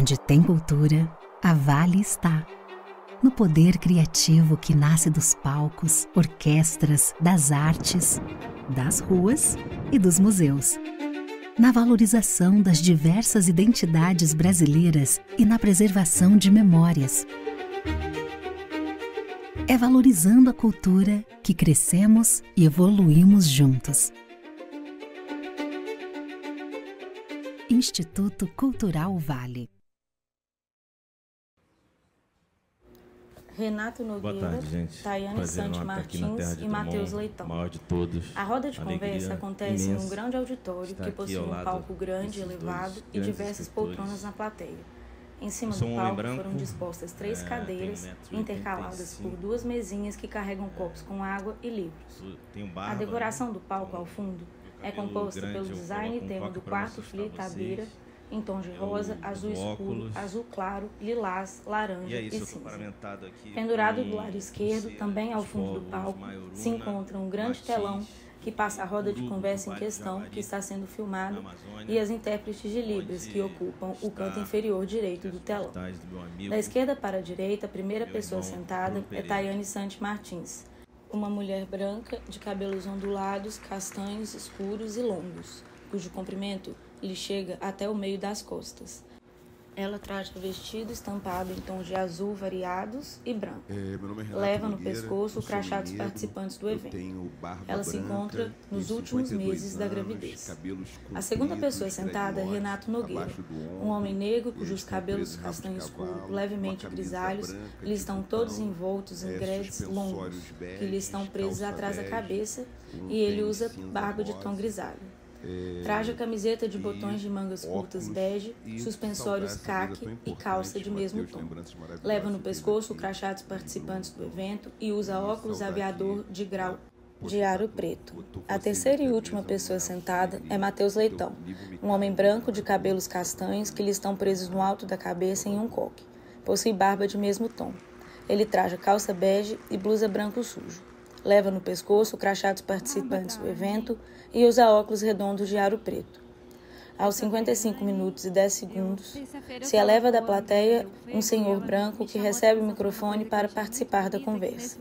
Onde tem cultura, a Vale está. No poder criativo que nasce dos palcos, orquestras, das artes, das ruas e dos museus. Na valorização das diversas identidades brasileiras e na preservação de memórias. É valorizando a cultura que crescemos e evoluímos juntos. Instituto Cultural Vale. Renato Nogueira, Tayane Santos Martins e Matheus Leitão. Maior de todos. A roda de conversa acontece num grande auditório que possui um palco grande, elevado e diversas poltronas na plateia. Em cima do palco foram dispostas 3 cadeiras, intercaladas por 2 mesinhas que carregam copos com água e livros. A decoração do palco ao fundo é composta pelo design e tema do quarto Fli Itabira, em tons de rosa, azul escuro, azul claro, lilás, laranja e cinza. Pendurado do lado esquerdo, também ao fundo do palco, se encontra um grande telão que passa a roda de conversa em questão, que está sendo filmada, e as intérpretes de Libras, que ocupam o canto inferior direito do telão. Da esquerda para a direita, a primeira pessoa sentada é Tayane Santos Martins, uma mulher branca de cabelos ondulados, castanhos, escuros e longos, cujo comprimento lhe chega até o meio das costas. Ela traz um vestido estampado em tons de azul variados e branco. Leva no pescoço o crachá dos participantes do evento. Ela se encontra nos últimos meses da gravidez. A segunda pessoa sentada é Renato Nogueira, um homem negro cujos cabelos castanho escuro, levemente grisalhos, lhe estão todos envoltos em dreads longos, que lhe estão presos atrás da cabeça, e ele usa barba de tom grisalho. Traja camiseta de botões de mangas curtas bege, suspensórios caque e calça de mesmo tom. Leva no pescoço o crachá dos participantes do evento e usa óculos aviador de grau de aro preto. A terceira e última pessoa sentada é Matheus Leitão, um homem branco de cabelos castanhos que lhe estão presos no alto da cabeça em um coque. Possui barba de mesmo tom. Ele traja calça bege e blusa branco sujo. Leva no pescoço o crachá dos participantes do evento e usa óculos redondos de aro preto. Aos 55 minutos e 10 segundos, se eleva da plateia um senhor branco que recebe o microfone para participar da conversa.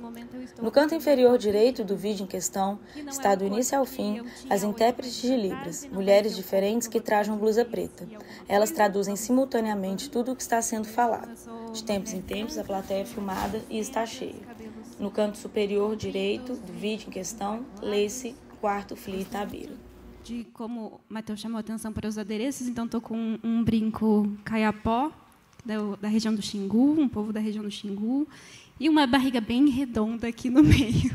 No canto inferior direito do vídeo em questão, está do início ao fim as intérpretes de Libras, mulheres diferentes que trajam blusa preta. Elas traduzem simultaneamente tudo o que está sendo falado. De tempos em tempos, a plateia é filmada e está cheia. No canto superior direito do vídeo em questão, lê-se quarto Fli Itabira. De como o Matheus chamou a atenção para os adereços, então estou com um brinco caiapó, da região do Xingu, um povo da região do Xingu, e uma barriga bem redonda aqui no meio.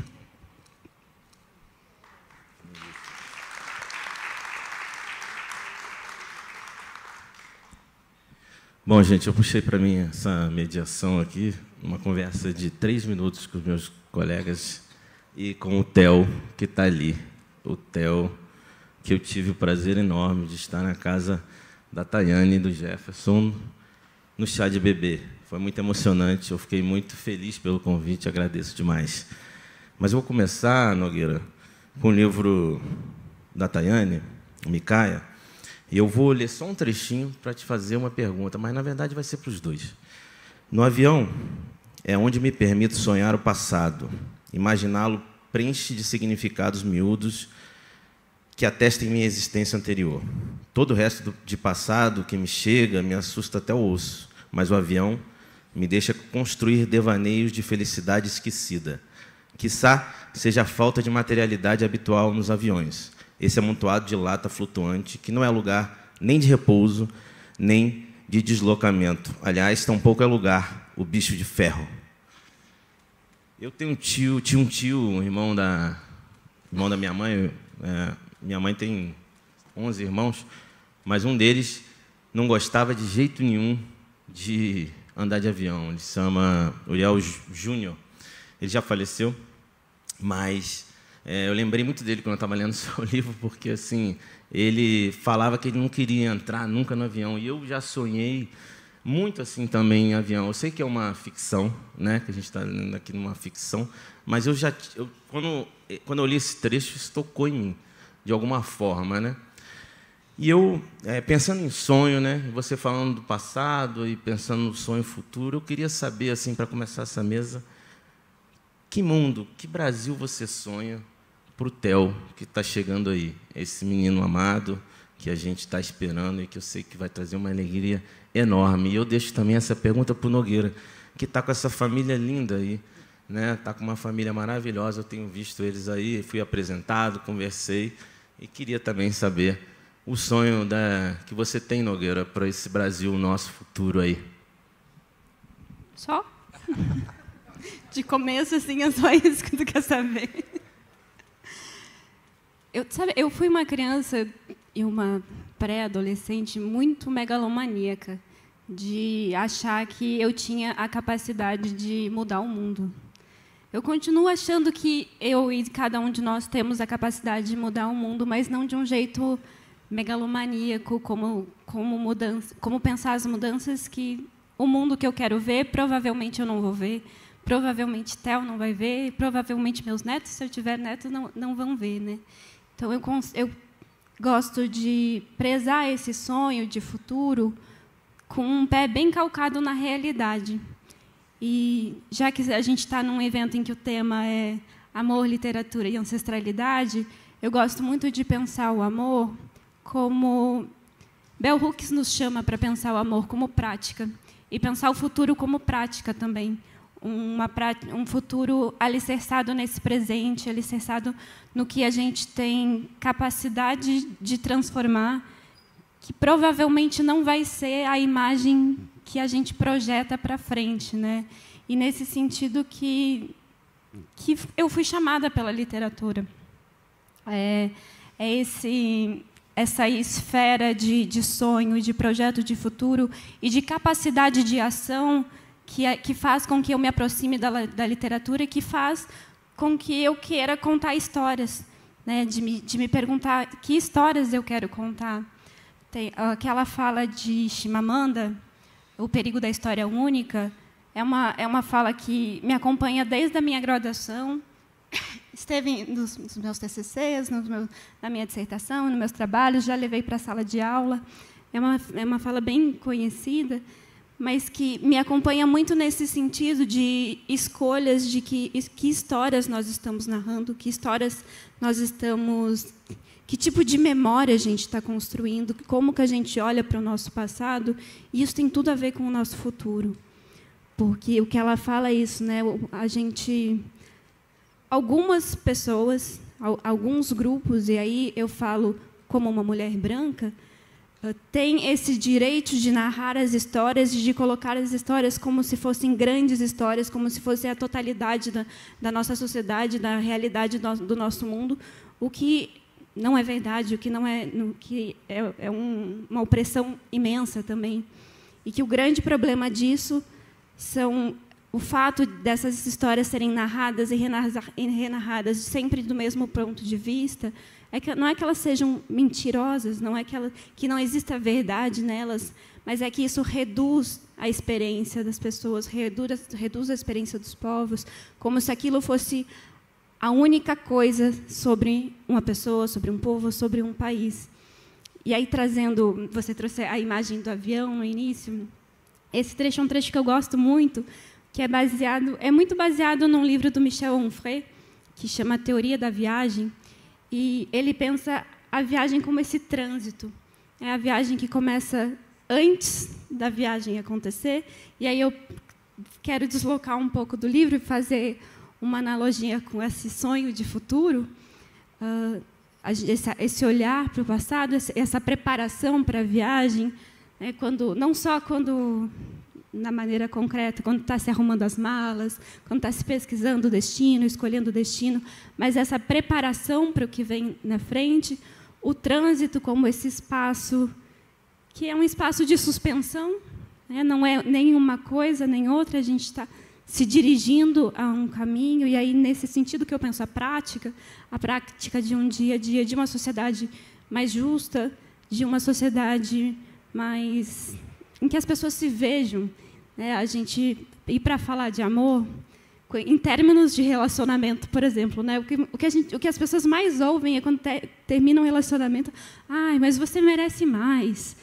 Bom, gente, eu puxei para mim essa mediação aqui, uma conversa de 3 minutos com os meus colegas e com o Theo, que está ali. O Theo, que eu tive o prazer enorme de estar na casa da Tayane e do Jefferson no chá de bebê. Foi muito emocionante, eu fiquei muito feliz pelo convite, agradeço demais. Mas eu vou começar, Nogueira, com o livro da Tayane, Micaia, e eu vou ler só um trechinho para te fazer uma pergunta, mas, na verdade, vai ser para os dois. No avião é onde me permito sonhar o passado. Imaginá-lo preenche de significados miúdos que atestem minha existência anterior. Todo o resto de passado que me chega me assusta até o osso, mas o avião me deixa construir devaneios de felicidade esquecida. Quiçá seja a falta de materialidade habitual nos aviões. Esse amontoado de lata flutuante, que não é lugar nem de repouso, nem de deslocamento. Aliás, tampouco é lugar, o bicho de ferro. Eu tenho um irmão da minha mãe. Minha mãe tem 11 irmãos, mas um deles não gostava de jeito nenhum de andar de avião. Ele se chama Uriel Júnior. Ele já faleceu, mas eu lembrei muito dele quando eu estava lendo o seu livro, porque assim, ele falava que ele não queria entrar nunca no avião, e eu já sonhei muito assim também em avião. Eu sei que é uma ficção, né, que a gente está lendo aqui numa ficção, mas quando eu li esse trecho, isso tocou em mim, de alguma forma, né? E eu, pensando em sonho, né, você falando do passado e pensando no sonho futuro, eu queria saber, assim, para começar essa mesa, que mundo, que Brasil você sonha para o Theo, que está chegando aí, esse menino amado que a gente está esperando e que eu sei que vai trazer uma alegria enorme. E eu deixo também essa pergunta para o Nogueira, que está com essa família linda aí, né? Está com uma família maravilhosa, eu tenho visto eles aí, fui apresentado, conversei, e queria também saber o sonho que você tem, Nogueira, para esse Brasil nosso futuro aí. Só? De começo, assim, é só isso que tu quer saber. Eu fui uma criança e uma pré-adolescente muito megalomaníaca, de achar que eu tinha a capacidade de mudar o mundo. Eu continuo achando que eu e cada um de nós temos a capacidade de mudar o mundo, mas não de um jeito megalomaníaco, como pensar as mudanças que o mundo que eu quero ver, provavelmente eu não vou ver, provavelmente Theo não vai ver, provavelmente meus netos, se eu tiver netos, não vão ver, né? Então, eu gosto de prezar esse sonho de futuro com um pé bem calcado na realidade. E, já que a gente está num evento em que o tema é amor, literatura e ancestralidade, eu gosto muito de pensar o amor como... Bell Hooks nos chama para pensar o amor como prática, e pensar o futuro como prática também. Um futuro alicerçado nesse presente, alicerçado no que a gente tem capacidade de transformar, que provavelmente não vai ser a imagem que a gente projeta para frente, né? E nesse sentido que eu fui chamada pela literatura. Essa esfera de sonho, de projeto de futuro e de capacidade de ação que faz com que eu me aproxime da literatura e que faz com que eu queira contar histórias, né? De me perguntar que histórias eu quero contar. Tem aquela fala de Chimamanda, O Perigo da História Única, é uma fala que me acompanha desde a minha graduação, esteve nos meus TCCs, na minha dissertação, nos meus trabalhos, já levei para a sala de aula. É uma fala bem conhecida, mas que me acompanha muito nesse sentido de escolhas de que histórias nós estamos narrando, que histórias nós estamos... Que tipo de memória a gente está construindo, como que a gente olha para o nosso passado, e isso tem tudo a ver com o nosso futuro. Porque o que ela fala é isso, né? Algumas pessoas, alguns grupos, e aí eu falo como uma mulher branca, tem esse direito de narrar as histórias, de colocar as histórias como se fossem grandes histórias, como se fosse a totalidade da nossa sociedade, da realidade do nosso mundo, o que não é verdade, o que é uma opressão imensa também. E que o grande problema disso são o fato dessas histórias serem narradas e renarradas sempre do mesmo ponto de vista. Não é que elas sejam mentirosas, não é que não exista verdade nelas, mas é que isso reduz a experiência das pessoas, reduz a experiência dos povos, como se aquilo fosse a única coisa sobre uma pessoa, sobre um povo, sobre um país. E aí, você trouxe a imagem do avião no início, esse trecho é um trecho que eu gosto muito, que é muito baseado num livro do Michel Onfray, que chama Teoria da Viagem, e ele pensa a viagem como esse trânsito. É a viagem que começa antes da viagem acontecer, e aí eu quero deslocar um pouco do livro e fazer uma analogia com esse sonho de futuro, esse olhar para o passado, essa preparação para a viagem, né, não só quando, na maneira concreta, quando está se arrumando as malas, quando está se pesquisando o destino, escolhendo o destino, mas essa preparação para o que vem na frente, o trânsito como esse espaço, que é um espaço de suspensão, né, não é nem uma coisa nem outra, a gente está se dirigindo a um caminho, e aí, nesse sentido que eu penso, a prática de um dia a dia, de uma sociedade mais justa, de uma sociedade em que as pessoas se vejam, né? A gente ir para falar de amor, em términos de relacionamento, por exemplo, né? O que as pessoas mais ouvem é quando termina um relacionamento: ai, mas você merece mais,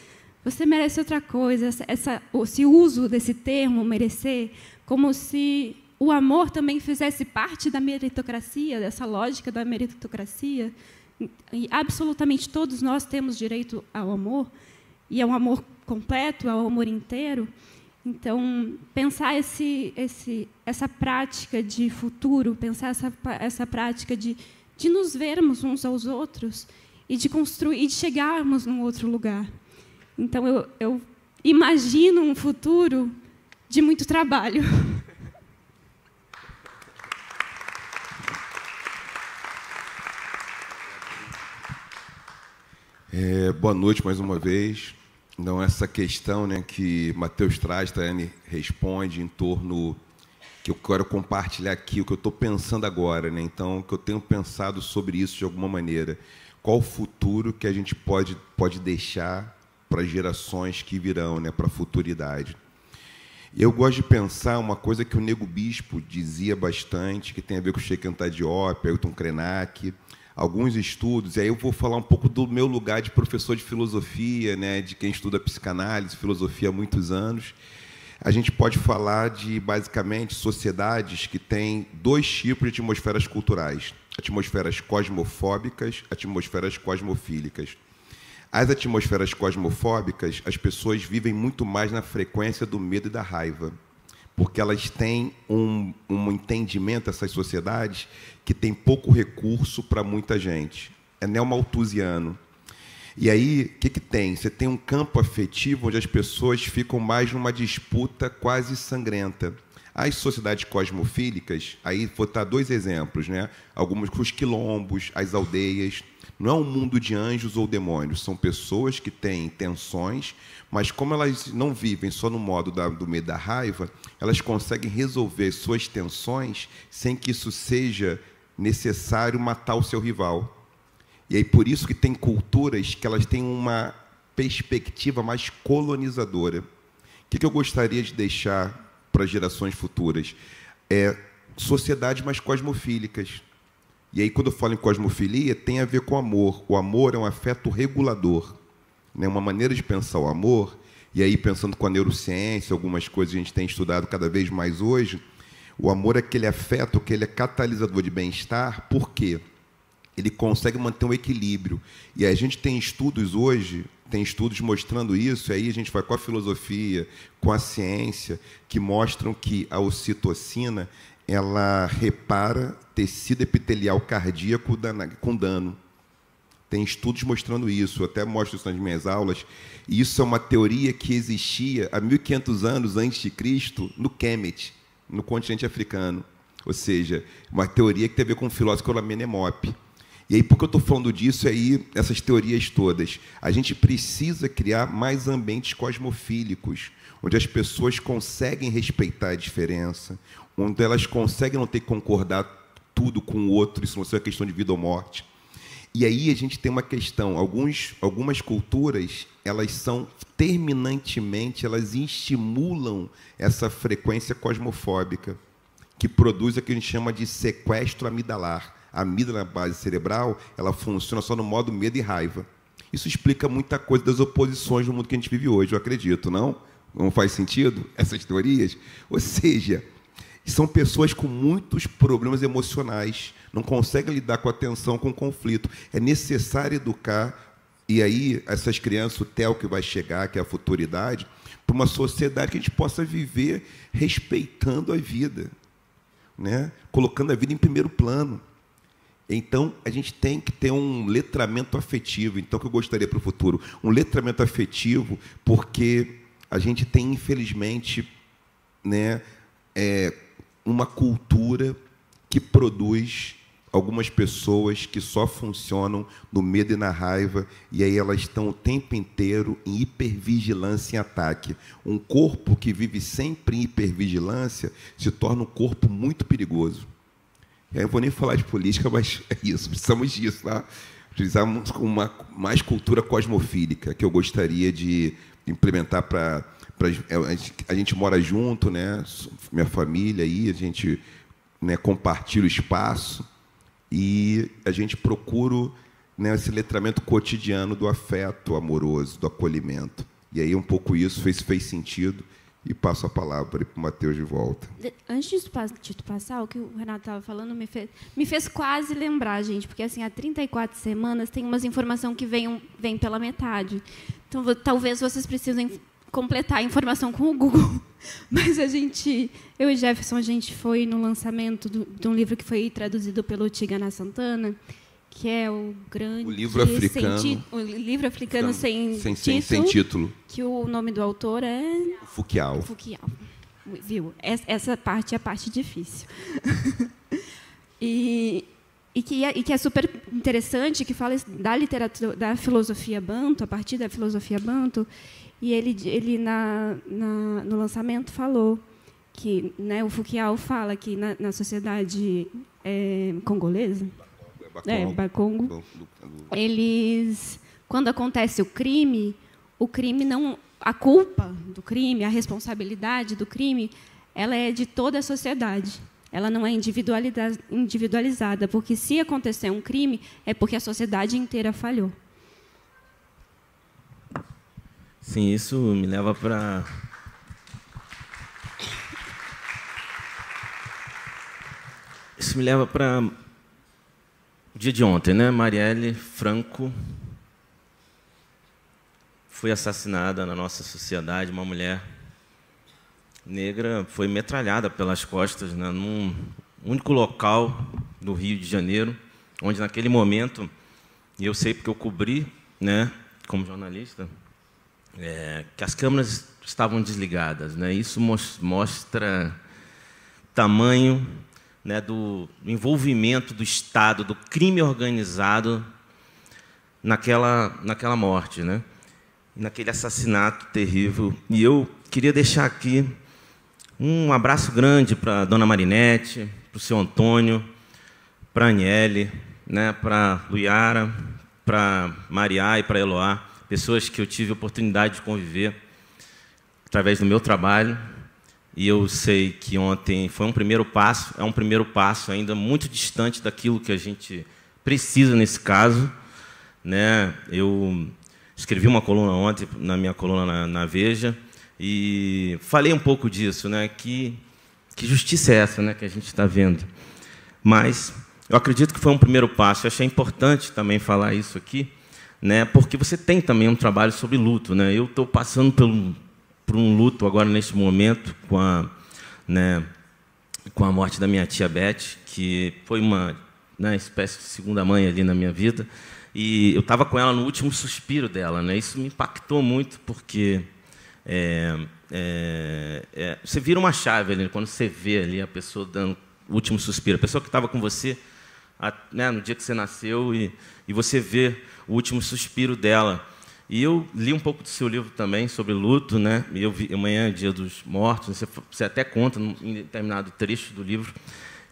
você merece outra coisa. Esse uso desse termo, merecer, como se o amor também fizesse parte da meritocracia, dessa lógica da meritocracia. E absolutamente todos nós temos direito ao amor, e ao amor completo, ao amor inteiro. Então, pensar essa prática de futuro, pensar essa prática de nos vermos uns aos outros e de construir, e de chegarmos num outro lugar. Então, eu imagino um futuro de muito trabalho. Boa noite mais uma vez. Então, essa questão, né, que Matheus traz, Tayane responde em torno que eu quero compartilhar aqui, o que eu estou pensando agora, né? Então, que eu tenho pensado sobre isso de alguma maneira. Qual o futuro que a gente pode deixar para as gerações que virão, né, para a futuridade? Eu gosto de pensar uma coisa que o Nego Bispo dizia bastante, que tem a ver com Sheikh Anta Diop, Ailton Krenak, alguns estudos, e aí eu vou falar um pouco do meu lugar de professor de filosofia, né, de quem estuda psicanálise, filosofia há muitos anos. A gente pode falar de, basicamente, sociedades que têm 2 tipos de atmosferas culturais: atmosferas cosmofóbicas, atmosferas cosmofílicas. As atmosferas cosmofóbicas, as pessoas vivem muito mais na frequência do medo e da raiva, porque elas têm um entendimento, essas sociedades, que tem pouco recurso para muita gente. É neomalthusiano. E aí, o que tem? Você tem um campo afetivo onde as pessoas ficam mais numa disputa quase sangrenta. As sociedades cosmofílicas, aí vou dar 2 exemplos, né? Algumas com os quilombos, as aldeias. Não é um mundo de anjos ou demônios, são pessoas que têm tensões, mas como elas não vivem só no modo do medo e da raiva, elas conseguem resolver suas tensões sem que isso seja necessário matar o seu rival. E aí por isso que tem culturas que elas têm uma perspectiva mais colonizadora. O que eu gostaria de deixar para as gerações futuras? Sociedades mais cosmofílicas. E aí, quando eu falo em cosmofilia, tem a ver com amor. O amor é um afeto regulador, né? Uma maneira de pensar o amor, e aí, pensando com a neurociência, algumas coisas que a gente tem estudado cada vez mais hoje, o amor é aquele afeto que ele é catalisador de bem-estar, por quê? Ele consegue manter um equilíbrio. E a gente tem estudos hoje, tem estudos mostrando isso, e aí a gente vai com a filosofia, com a ciência, que mostram que a ocitocina ela repara tecido epitelial cardíaco com dano. Tem estudos mostrando isso, eu até mostro isso nas minhas aulas. E isso é uma teoria que existia há 1.500 anos antes de Cristo no Kemet, no continente africano. Ou seja, uma teoria que tem a ver com o filósofo Amenemop. E aí, por que eu estou falando disso aí, essas teorias todas? A gente precisa criar mais ambientes cosmofílicos, onde as pessoas conseguem respeitar a diferença, onde elas conseguem não ter que concordar tudo com o outro, isso não é uma questão de vida ou morte. E aí a gente tem uma questão, algumas culturas, elas são terminantemente, elas estimulam essa frequência cosmofóbica, que produz o que a gente chama de sequestro amidalar. A amígdala na base cerebral, ela funciona só no modo medo e raiva. Isso explica muita coisa das oposições no mundo que a gente vive hoje, eu acredito, não? Não faz sentido essas teorias? Ou seja, são pessoas com muitos problemas emocionais, não conseguem lidar com a tensão, com o conflito. É necessário educar, e aí essas crianças, o TEL que vai chegar, que é a futuridade, para uma sociedade que a gente possa viver respeitando a vida, né? Colocando a vida em primeiro plano. Então, a gente tem que ter um letramento afetivo. Então, o que eu gostaria para o futuro? Um letramento afetivo, porque a gente tem, infelizmente, né, uma cultura que produz algumas pessoas que só funcionam no medo e na raiva, e aí elas estão o tempo inteiro em hipervigilância e ataque. Um corpo que vive sempre em hipervigilância se torna um corpo muito perigoso. Eu não vou nem falar de política, mas é isso, precisamos disso, tá? Precisamos uma mais cultura cosmofílica, que eu gostaria de implementar para a gente mora junto, né? Minha família aí, a gente né, compartilha o espaço e a gente procura, né, esse letramento cotidiano do afeto amoroso, do acolhimento. E aí um pouco isso fez sentido. E passo a palavra para o Matheus de volta. Antes de tu passar, o que o Renato estava falando me fez quase lembrar, gente, porque assim, há 34 semanas tem umas informações que vêm pela metade. Então, talvez vocês precisem completar a informação com o Google. Mas eu e Jefferson, a gente foi no lançamento de um livro que foi traduzido pelo Tigana Santana, que é o grande... O livro africano. O livro africano sem título. Que o nome do autor é... Fukiao. Viu? Essa parte é a parte difícil. e que é super interessante, que fala da literatura, da filosofia banto, a partir da filosofia banto, e ele no lançamento falou que, né, o Fukiao fala que na sociedade congolesa, Bakongo, eles, quando acontece o crime não, a culpa do crime, a responsabilidade do crime, ela é de toda a sociedade. Ela não é individualizada, porque se acontecer um crime é porque a sociedade inteira falhou. Sim, isso me leva para o dia de ontem, né? Marielle Franco foi assassinada na nossa sociedade. Uma mulher negra foi metralhada pelas costas, né, num único local do Rio de Janeiro, onde, naquele momento, e eu sei porque eu cobri, né, como jornalista, que as câmeras estavam desligadas, né? Isso mostra o tamanho, né, do envolvimento do Estado, do crime organizado naquela morte, né? Naquele assassinato terrível. E eu queria deixar aqui um abraço grande para a dona Marinete, para o seu Antônio, para a Aniele, né, para a Luiara, para a Mariá e para a Eloá, pessoas que eu tive a oportunidade de conviver através do meu trabalho. E eu sei que ontem foi um primeiro passo, é um primeiro passo ainda muito distante daquilo que a gente precisa nesse caso, né? Eu escrevi uma coluna ontem, na minha coluna na Veja, e falei um pouco disso, né? Que justiça é essa, né, que a gente está vendo? Mas eu acredito que foi um primeiro passo. Eu achei importante também falar isso aqui, né? Porque você tem também um trabalho sobre luto, né? Eu estou passando por um luto agora, neste momento, com a morte da minha tia Beth, que foi uma, né, espécie de segunda mãe ali na minha vida. E eu estava com ela no último suspiro dela, né? Isso me impactou muito, porque você vira uma chave ali, quando você vê ali a pessoa dando o último suspiro, a pessoa que estava com você, né, no dia que você nasceu, e você vê o último suspiro dela. E eu li um pouco do seu livro também sobre luto, né? E eu vi amanhã, Dia dos Mortos. Você até conta, em determinado trecho do livro,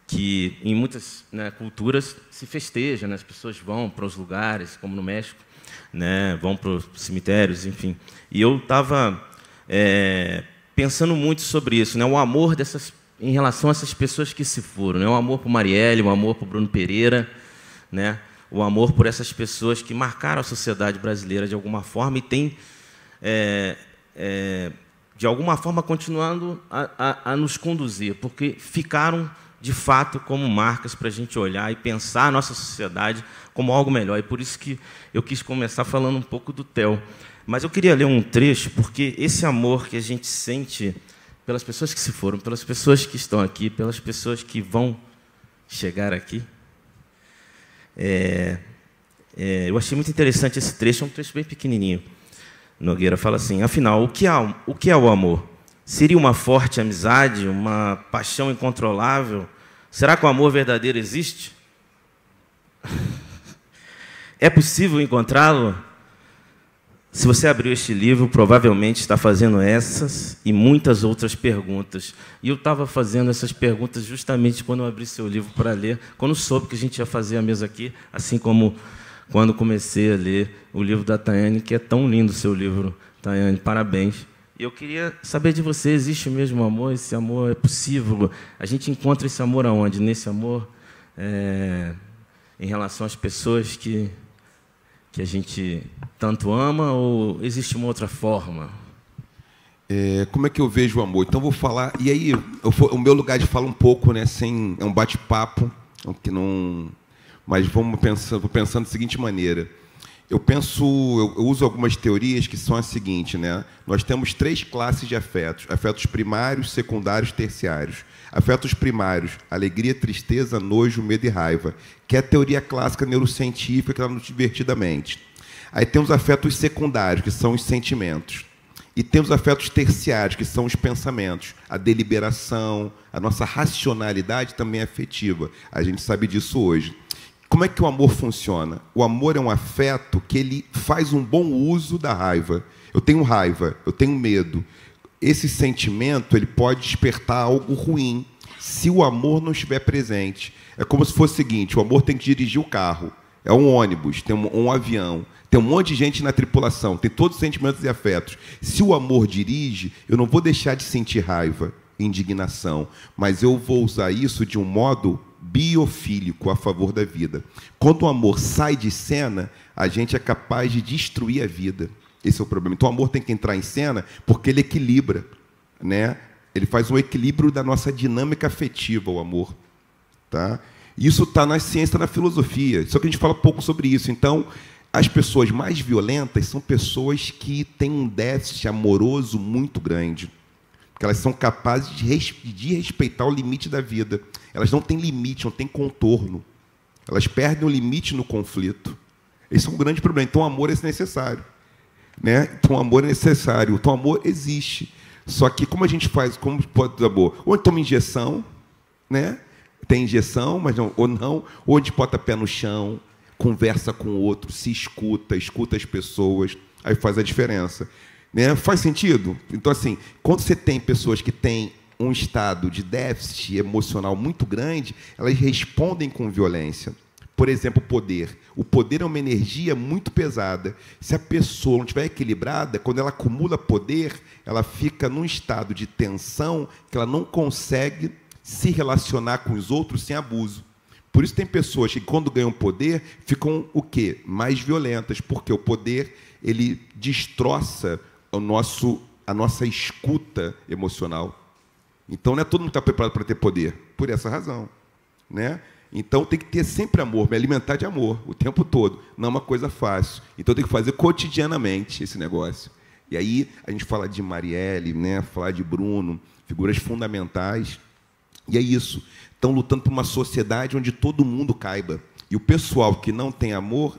que em muitas, né, culturas se festeja, né? As pessoas vão para os lugares, como no México, né? Vão para os cemitérios, enfim. E eu estava pensando muito sobre isso, né? O amor em relação a essas pessoas que se foram, né? O amor por Marielle, o amor por Bruno Pereira, né? O amor por essas pessoas que marcaram a sociedade brasileira de alguma forma e têm, de alguma forma, continuando a nos conduzir, porque ficaram, de fato, como marcas para a gente olhar e pensar a nossa sociedade como algo melhor. E por isso que eu quis começar falando um pouco do Theo. Mas eu queria ler um trecho, porque esse amor que a gente sente pelas pessoas que se foram, pelas pessoas que estão aqui, pelas pessoas que vão chegar aqui, eu achei muito interessante esse trecho, é um trecho bem pequenininho. Nogueira fala assim: afinal, o que é o amor? Seria uma forte amizade, uma paixão incontrolável? Será que o amor verdadeiro existe? É possível encontrá-lo? Se você abriu este livro, provavelmente está fazendo essas e muitas outras perguntas. E eu estava fazendo essas perguntas justamente quando eu abri seu livro para ler, quando soube que a gente ia fazer a mesa aqui, assim como quando comecei a ler o livro da Tayane, que é tão lindo o seu livro, Tayane, parabéns. E eu queria saber de você, existe mesmo amor? Esse amor é possível? A gente encontra esse amor aonde? Nesse amor em relação às pessoas que a gente tanto ama, ou existe uma outra forma? Como é que eu vejo o amor? Então, vou falar... E aí, o meu lugar de fala um pouco, né, é um bate-papo, que não... Mas vou pensando da seguinte maneira. Eu uso algumas teorias que são a seguinte, né? Nós temos 3 classes de afetos: afetos primários, secundários, terciários. Afetos primários: alegria, tristeza, nojo, medo e raiva, que é a teoria clássica neurocientífica que está no Divertidamente. Aí temos afetos secundários, que são os sentimentos. E temos afetos terciários, que são os pensamentos, a deliberação, a nossa racionalidade também é afetiva. A gente sabe disso hoje. Como é que o amor funciona? O amor é um afeto que ele faz um bom uso da raiva. Eu tenho raiva, eu tenho medo. Esse sentimento ele pode despertar algo ruim se o amor não estiver presente. É como se fosse o seguinte: o amor tem que dirigir o carro. É um ônibus, tem um avião, tem um monte de gente na tripulação, tem todos os sentimentos e afetos. Se o amor dirige, eu não vou deixar de sentir raiva, indignação, mas eu vou usar isso de um modo biofílico, a favor da vida. Quando o amor sai de cena, a gente é capaz de destruir a vida. Esse é o problema. Então, o amor tem que entrar em cena porque ele equilibra, né? Ele faz um equilíbrio da nossa dinâmica afetiva, o amor. Tá? Isso está na ciência, na filosofia. Só que a gente fala pouco sobre isso. Então, as pessoas mais violentas são pessoas que têm um déficit amoroso muito grande. Porque elas são capazes de respeitar o limite da vida. Elas não têm limite, não têm contorno. Elas perdem o limite no conflito. Esse é um grande problema. Então, o amor é necessário. Né? Então, o amor é necessário. Então, o amor existe. Só que, como a gente faz? Como pode dar amor? Ou toma injeção, né? Tem injeção, mas não, ou a gente bota pé no chão, conversa com o outro, se escuta as pessoas, aí faz a diferença. Né? Faz sentido? Então, assim, quando você tem pessoas que têm um estado de déficit emocional muito grande, elas respondem com violência. Por exemplo, o poder. O poder é uma energia muito pesada. Se a pessoa não estiver equilibrada, quando ela acumula poder, ela fica num estado de tensão que ela não consegue se relacionar com os outros sem abuso. Por isso tem pessoas que, quando ganham poder, ficam o quê? Mais violentas, porque o poder ele destroça a nossa escuta emocional. Então, não é todo mundo que está preparado para ter poder, por essa razão. Né? Então, tem que ter sempre amor, me alimentar de amor, o tempo todo. Não é uma coisa fácil. Então, tem que fazer cotidianamente esse negócio. E aí, a gente fala de Marielle, né? Falar de Bruno, figuras fundamentais. E é isso. Estão lutando por uma sociedade onde todo mundo caiba. E o pessoal que não tem amor,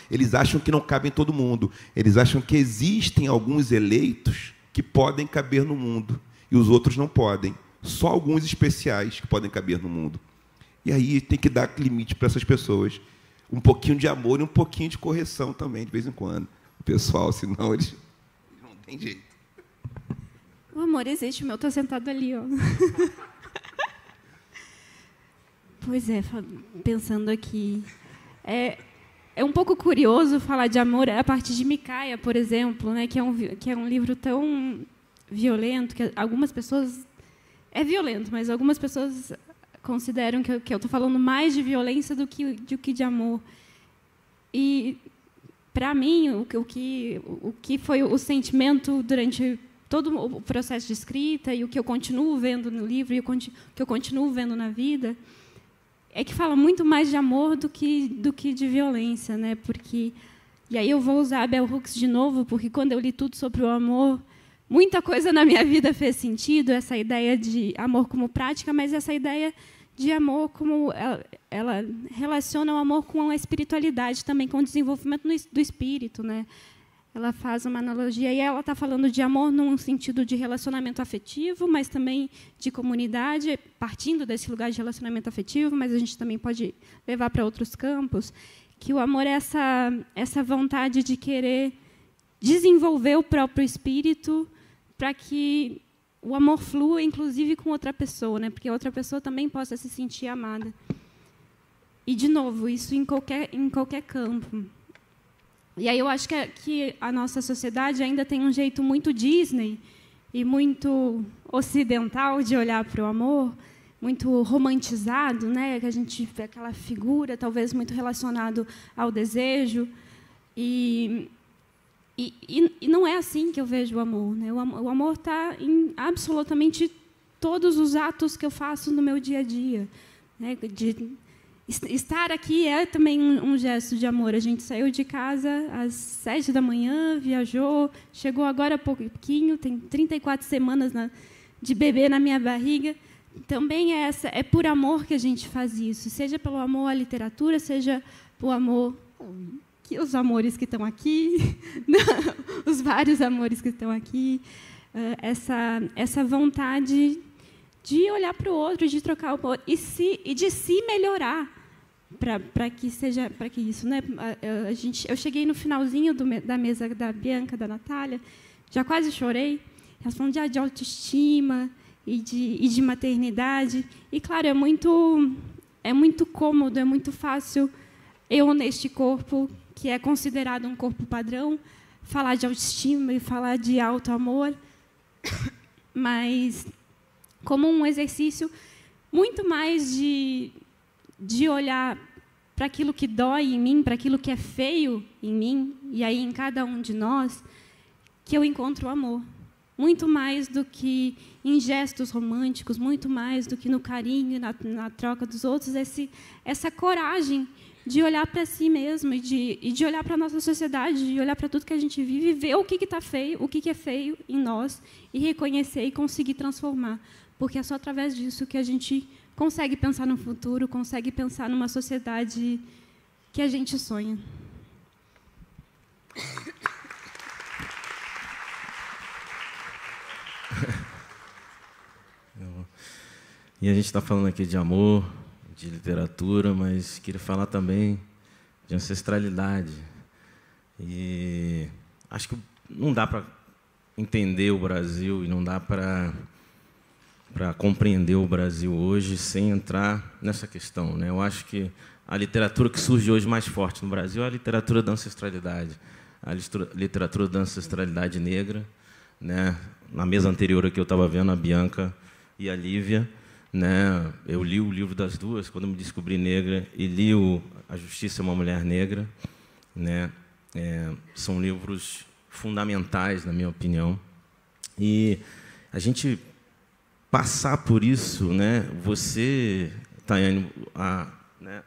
eles acham que não cabe em todo mundo. Eles acham que existem alguns eleitos que podem caber no mundo. E os outros não podem. Só alguns especiais que podem caber no mundo. E aí tem que dar limite para essas pessoas. Um pouquinho de amor e um pouquinho de correção também, de vez em quando. O pessoal, senão eles não tem jeito. O amor existe, o meu está sentado ali, ó. Pois é, pensando aqui. É um pouco curioso falar de amor a partir de Micaia, por exemplo, né, que é um livro tão violento que algumas pessoas... É violento, mas algumas pessoas consideram que eu estou falando mais de violência do que de amor. E, para mim, o que foi o sentimento durante todo o processo de escrita e o que eu continuo vendo no livro e o que eu continuo vendo na vida é que fala muito mais de amor do que de violência, né? Porque, e aí eu vou usar a Bell Hooks de novo, porque quando eu li tudo sobre o amor, muita coisa na minha vida fez sentido, essa ideia de amor como prática, mas essa ideia de amor como ela relaciona o amor com a espiritualidade também, com o desenvolvimento do espírito, né? Ela faz uma analogia e ela está falando de amor num sentido de relacionamento afetivo, mas também de comunidade, partindo desse lugar de relacionamento afetivo, mas a gente também pode levar para outros campos, que o amor é essa vontade de querer desenvolver o próprio espírito para que o amor flua, inclusive, com outra pessoa, né? Porque a outra pessoa também possa se sentir amada. E, de novo, isso em qualquer campo. E aí eu acho que a nossa sociedade ainda tem um jeito muito Disney e muito ocidental de olhar para o amor, muito romantizado, né? Que a gente vê aquela figura, talvez muito relacionado ao desejo. E não é assim que eu vejo o amor, né? O amor está em absolutamente todos os atos que eu faço no meu dia a dia, né? Estar aqui é também um gesto de amor. A gente saiu de casa às 7 da manhã, viajou, chegou agora há pouquinho, tem 34 semanas de bebê na minha barriga. Também é por amor que a gente faz isso, seja pelo amor à literatura, seja por amor... os amores que estão aqui, os vários amores que estão aqui, essa vontade de olhar para o outro, de trocar o outro e de se melhorar para que isso, né? Eu cheguei no finalzinho da mesa da Bianca, da Natália, já quase chorei. Elas falam de autoestima e de maternidade. E claro, é muito cômodo, é muito fácil eu neste corpo que é considerado um corpo padrão falar de autoestima e falar de auto-amor, mas como um exercício muito mais de olhar para aquilo que dói em mim, para aquilo que é feio em mim, e aí em cada um de nós, que eu encontro o amor. Muito mais do que em gestos românticos, muito mais do que no carinho, na troca dos outros, essa coragem de olhar para si mesmo e de olhar para a nossa sociedade, de olhar para tudo que a gente vive e ver o que está feio, o que é feio em nós, e reconhecer e conseguir transformar. Porque é só através disso que a gente consegue pensar no futuro, consegue pensar numa sociedade que a gente sonha. E a gente está falando aqui de amor, de literatura, mas queria falar também de ancestralidade. E acho que não dá para entender o Brasil e não dá para compreender o Brasil hoje sem entrar nessa questão, né? Eu acho que a literatura que surge hoje mais forte no Brasil é a literatura da ancestralidade, a literatura da ancestralidade negra, né? Na mesa anterior que eu estava vendo, a Bianca e a Lívia, né? Eu li o livro das duas quando me descobri negra e li A Justiça é uma Mulher Negra, né? São livros fundamentais, na minha opinião. E a gente passar por isso, né? Você, Tayane, né?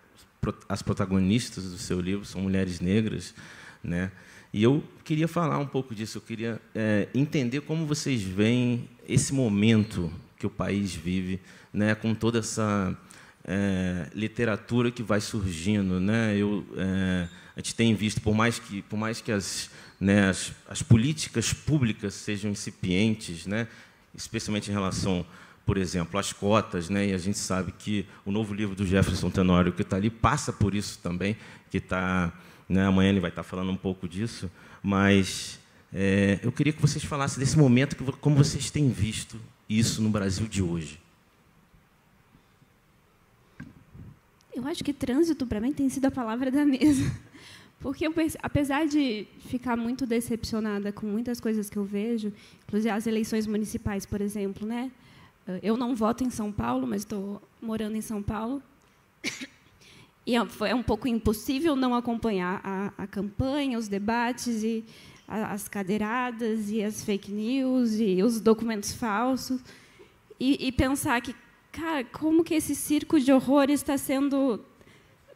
As protagonistas do seu livro são mulheres negras, né? E eu queria falar um pouco disso. Eu queria entender como vocês veem esse momento que o país vive, né? Com toda essa literatura que vai surgindo, né? A gente tem visto, por mais que as políticas públicas sejam incipientes, né? Especialmente em relação, por exemplo, às cotas, né? E a gente sabe que o novo livro do Jefferson Tenório, que está ali, passa por isso também, que está, né? Amanhã ele vai estar falando um pouco disso, mas eu queria que vocês falassem desse momento, como vocês têm visto isso no Brasil de hoje. Eu acho que trânsito, para mim, tem sido a palavra da mesa. Porque, apesar de ficar muito decepcionada com muitas coisas que eu vejo, inclusive as eleições municipais, por exemplo, né? Eu não voto em São Paulo, mas estou morando em São Paulo. E é um pouco impossível não acompanhar a campanha, os debates, e as cadeiradas, e as fake news, e os documentos falsos, e pensar que, cara, como que esse circo de horrores está sendo...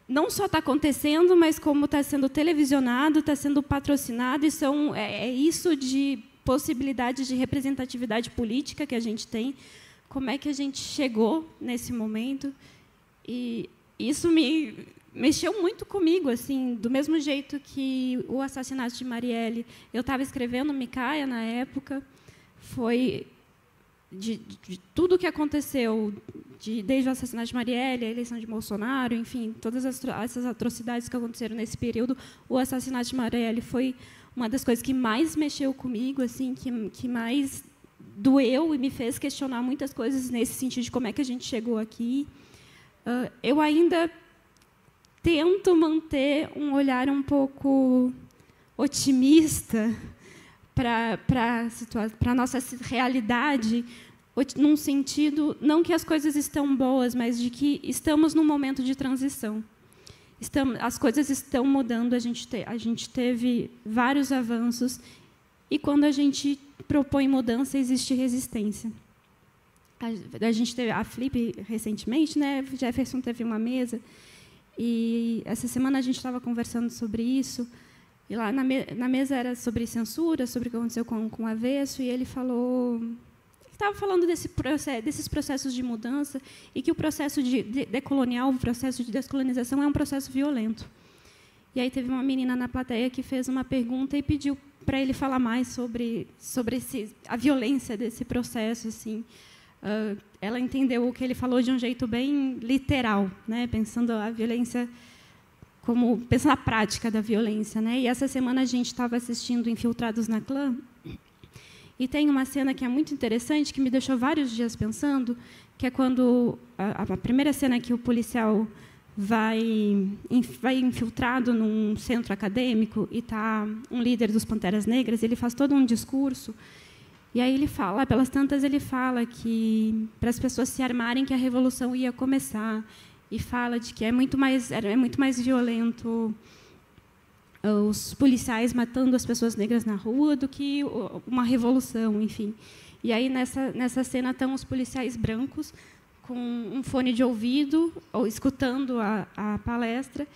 Não só está acontecendo, mas como está sendo televisionado, está sendo patrocinado, e é isso de possibilidade de representatividade política que a gente tem. Como é que a gente chegou nesse momento? E isso me mexeu muito comigo, assim, do mesmo jeito que o assassinato de Marielle. Eu estava escrevendo Micaia na época, foi de tudo o que aconteceu, desde o assassinato de Marielle, a eleição de Bolsonaro, enfim, todas essas atrocidades que aconteceram nesse período. O assassinato de Marielle foi uma das coisas que mais mexeu comigo, assim, que mais doeu e me fez questionar muitas coisas nesse sentido de como é que a gente chegou aqui. Eu ainda tento manter um olhar um pouco otimista para a nossa realidade, num sentido, não que as coisas estão boas, mas de que estamos num momento de transição. As coisas estão mudando, a gente teve vários avanços, e quando a gente propõe mudança, existe resistência. A gente teve a Flip recentemente, né? Jefferson teve uma mesa, e essa semana a gente estava conversando sobre isso, e lá na mesa era sobre censura, sobre o que aconteceu com o Avesso, e ele estava falando desses processos de mudança, e que o processo decolonial, o processo de descolonização é um processo violento. E aí teve uma menina na plateia que fez uma pergunta e pediu para ele falar mais sobre a violência desse processo. Assim. Ela entendeu o que ele falou de um jeito bem literal, né? Pensando a violência pensando na prática da violência, né? E essa semana a gente estava assistindo Infiltrados na Clã, e tem uma cena que é muito interessante, que me deixou vários dias pensando, que é quando a primeira cena que o policial vai infiltrado num centro acadêmico e está um líder dos Panteras Negras, ele faz todo um discurso, e aí ele fala, pelas tantas, ele fala que para as pessoas se armarem que a revolução ia começar, e fala de que é muito mais violento os policiais matando as pessoas negras na rua do que uma revolução, enfim. E aí, nessa cena, estão os policiais brancos com um fone de ouvido, ou escutando a palestra,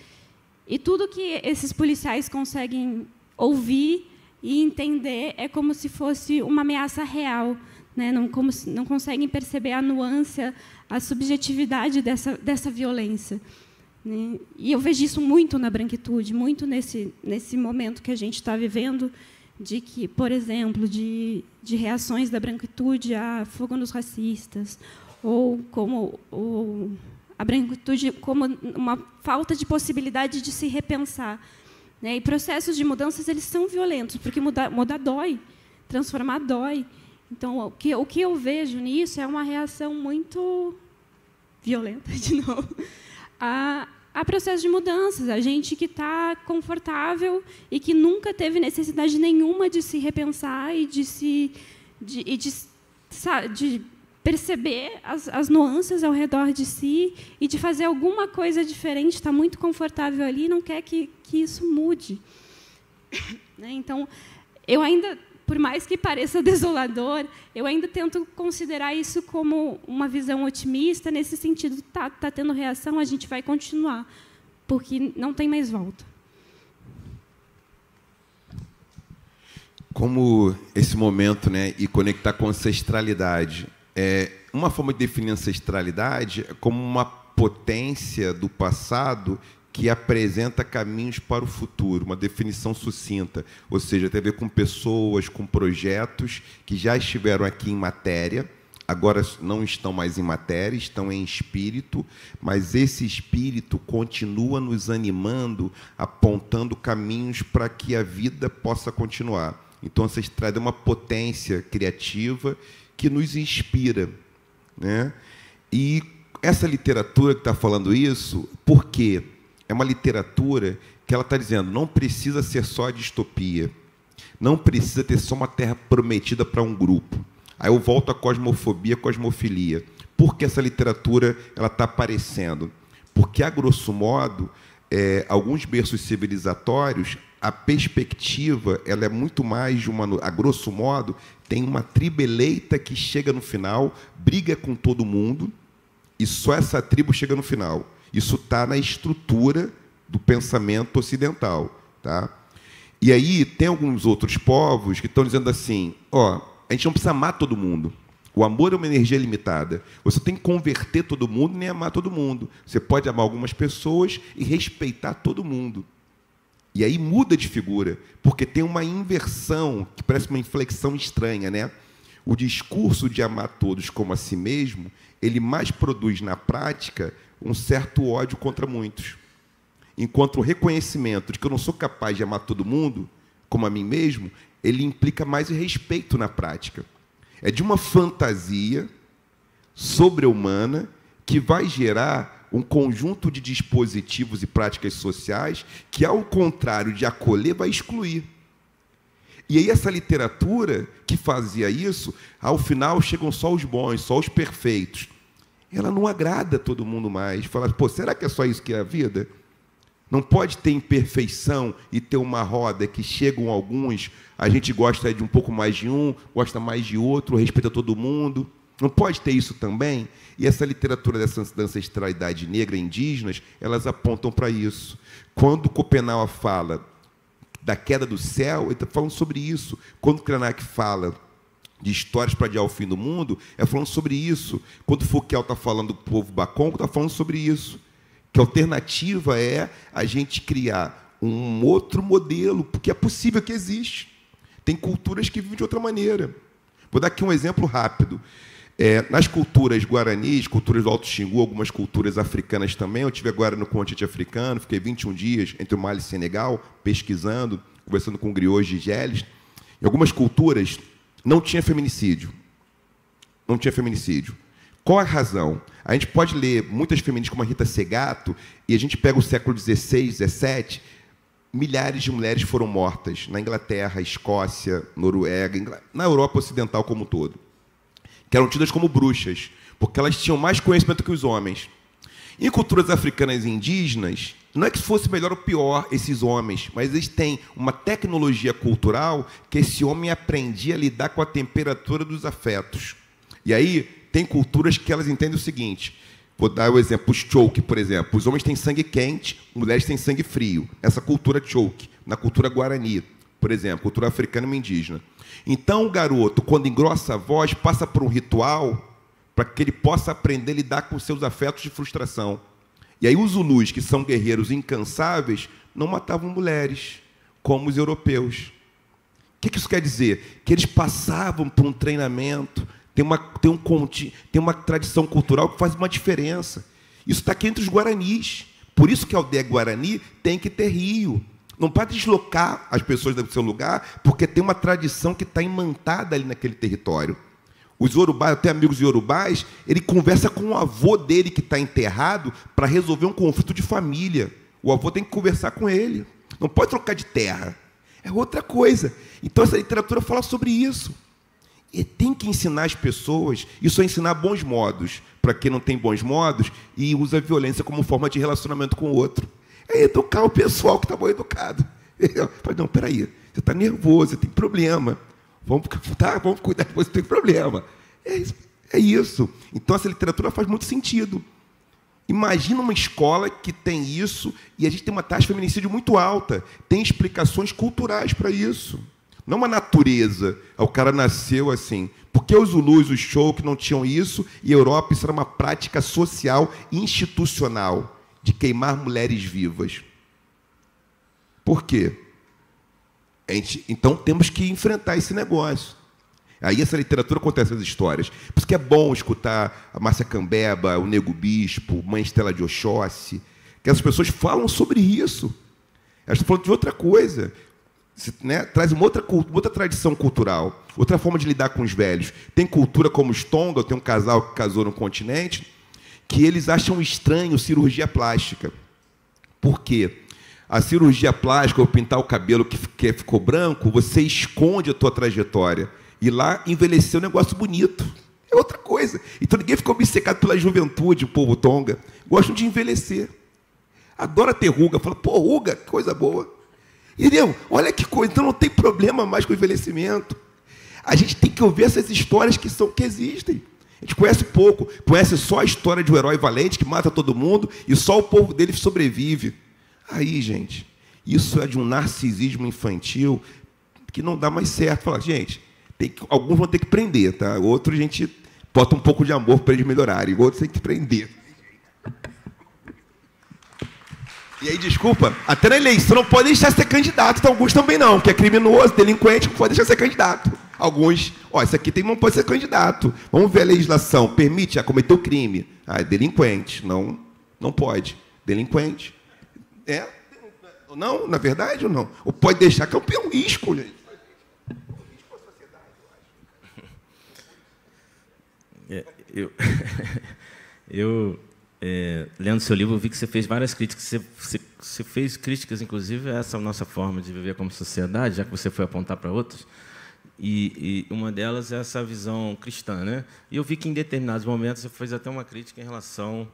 e tudo que esses policiais conseguem ouvir e entender é como se fosse uma ameaça real, né? Não conseguem perceber a nuance, a subjetividade dessa violência. Né? E eu vejo isso muito na branquitude, muito nesse momento que a gente está vivendo, de que, por exemplo, de reações da branquitude a fogo nos racistas, ou a branquitude como uma falta de possibilidade de se repensar. Né? E processos de mudanças, eles são violentos, porque mudar dói, transformar dói. Então, o que eu vejo nisso é uma reação muito violenta, de novo, a processo de mudanças. A gente que está confortável e que nunca teve necessidade nenhuma de se repensar e de perceber as nuances ao redor de si e de fazer alguma coisa diferente, está muito confortável ali e não quer que isso mude. Então, eu ainda, por mais que pareça desolador, eu ainda tento considerar isso como uma visão otimista, nesse sentido, tá tendo reação, a gente vai continuar, porque não tem mais volta. Como esse momento, né, e conectar com a ancestralidade. Uma forma de definir ancestralidade é como uma potência do passado que apresenta caminhos para o futuro, uma definição sucinta, ou seja, tem a ver com pessoas, com projetos que já estiveram aqui em matéria, agora não estão mais em matéria, estão em espírito, mas esse espírito continua nos animando, apontando caminhos para que a vida possa continuar. Então, a ancestralidade é uma potência criativa que nos inspira, né? E essa literatura que está falando isso, por quê? É uma literatura que ela está dizendo, não precisa ser só a distopia, não precisa ter só uma terra prometida para um grupo. Aí eu volto à cosmofobia, cosmofilia. Por que essa literatura está aparecendo? Porque, a grosso modo, alguns berços civilizatórios, a perspectiva ela é muito mais de uma... A grosso modo, tem uma tribo eleita que chega no final, briga com todo mundo, e só essa tribo chega no final. Isso está na estrutura do pensamento ocidental. Tá? E aí tem alguns outros povos que estão dizendo assim, a gente não precisa amar todo mundo. O amor é uma energia limitada. Você tem que converter todo mundo, nem amar todo mundo. Você pode amar algumas pessoas e respeitar todo mundo. E aí muda de figura, porque tem uma inversão, que parece uma inflexão estranha, né? O discurso de amar todos como a si mesmo, ele mais produz na prática um certo ódio contra muitos. Enquanto o reconhecimento de que eu não sou capaz de amar todo mundo como a mim mesmo, ele implica mais respeito na prática. É de uma fantasia sobre-humana que vai gerar um conjunto de dispositivos e práticas sociais que, ao contrário de acolher, vai excluir. E aí essa literatura que fazia isso, ao final chegam só os bons, só os perfeitos. Ela não agrada todo mundo mais. Fala, pô, será que é só isso que é a vida? Não pode ter imperfeição e ter uma roda que chegam alguns, a gente gosta de um pouco mais de um, gosta mais de outro, respeita todo mundo. Não pode ter isso também? E essa literatura da ancestralidade negra indígenas, elas apontam para isso. Quando Schopenhauer fala da queda do céu, ele está falando sobre isso. Quando Krenak fala de histórias para adiar o fim do mundo, é falando sobre isso. Quando Foucault está falando do povo Bakongo, está falando sobre isso. Que a alternativa é a gente criar um outro modelo, porque é possível que existe. Tem culturas que vivem de outra maneira. Vou dar aqui um exemplo rápido. Nas culturas guaranis, culturas do Alto Xingu, algumas culturas africanas também, eu estive agora no continente africano, fiquei 21 dias entre o Mali e Senegal, pesquisando, conversando com griots de Geles. Em algumas culturas, não tinha feminicídio. Não tinha feminicídio. Qual a razão? A gente pode ler muitas feministas como a Rita Segato, e a gente pega o século XVI, XVII, milhares de mulheres foram mortas na Inglaterra, Escócia, Noruega, na Europa Ocidental como um todo, que eram tidas como bruxas, porque elas tinham mais conhecimento que os homens. Em culturas africanas e indígenas, não é que fosse melhor ou pior esses homens, mas eles têm uma tecnologia cultural que esse homem aprendia a lidar com a temperatura dos afetos. E aí, tem culturas que elas entendem o seguinte, vou dar o exemplo, os Chouk, por exemplo. Os homens têm sangue quente, mulheres têm sangue frio. Essa cultura Chouk, na cultura Guarani, por exemplo, cultura africana e indígena. Então, o garoto, quando engrossa a voz, passa por um ritual para que ele possa aprender a lidar com seus afetos de frustração. E aí os Zulus, que são guerreiros incansáveis, não matavam mulheres, como os europeus. O que isso quer dizer? Que eles passavam por um treinamento, tem uma tradição cultural que faz uma diferença. Isso está aqui entre os guaranis. Por isso que a aldeia Guarani tem que ter rio. Não pode deslocar as pessoas do seu lugar, porque tem uma tradição que está imantada ali naquele território. Os iorubás, eu tenho amigos iorubás, ele conversa com o avô dele que está enterrado para resolver um conflito de família. O avô tem que conversar com ele. Não pode trocar de terra. É outra coisa. Então, essa literatura fala sobre isso. E tem que ensinar as pessoas, isso é ensinar bons modos, para quem não tem bons modos e usa a violência como forma de relacionamento com o outro. É educar o pessoal que está mal educado. Não, espera aí, você está nervoso, você tem problema. Vamos cuidar de você, tem problema. É isso. Então, essa literatura faz muito sentido. Imagina uma escola que tem isso e a gente tem uma taxa de feminicídio muito alta. Tem explicações culturais para isso. Não uma natureza. O cara nasceu assim. Porque os Zulus, os Chouk não tinham isso, e a Europa, isso era uma prática social institucional, de queimar mulheres vivas. Por quê? Então, temos que enfrentar esse negócio. Aí essa literatura conta essas histórias. Por isso que é bom escutar a Márcia Cambeba, o Nego Bispo, Mãe Estela de Oxóssi, que essas pessoas falam sobre isso. Elas estão falando de outra coisa. Né? Traz uma outra tradição cultural, outra forma de lidar com os velhos. Tem cultura como os Tonga, tem um casal que casou no continente, que eles acham estranho cirurgia plástica. Por quê? A cirurgia plástica, ou pintar o cabelo que ficou branco, você esconde a tua trajetória. E lá envelheceu um negócio bonito. É outra coisa. Então ninguém ficou obcecado pela juventude, o povo Tonga. Gostam de envelhecer. Adora ter ruga. Fala, pô, ruga, coisa boa. Entendeu? Olha que coisa. Então não tem problema mais com o envelhecimento. A gente tem que ouvir essas histórias que existem. A gente conhece pouco. Conhece só a história de um herói valente que mata todo mundo e só o povo dele sobrevive. Aí, gente, isso é de um narcisismo infantil que não dá mais certo. Fala, gente, alguns vão ter que prender, tá? Outros a gente bota um pouco de amor para eles melhorarem, outros tem que prender. E aí, desculpa, até na eleição não pode deixar de ser candidato, então alguns também não, que é criminoso, delinquente, não pode deixar de ser candidato. Alguns, esse aqui não pode ser candidato. Vamos ver a legislação, permite, cometeu crime. É delinquente, não pode. Delinquente. Não, na verdade ou não? Ou pode deixar que é um risco, gente. Eu lendo seu livro, eu vi que você fez várias críticas. Você você fez críticas, inclusive, a essa nossa forma de viver como sociedade, já que você foi apontar para outras, e uma delas é essa visão cristã, né? E eu vi que, em determinados momentos, você fez até uma crítica em relação,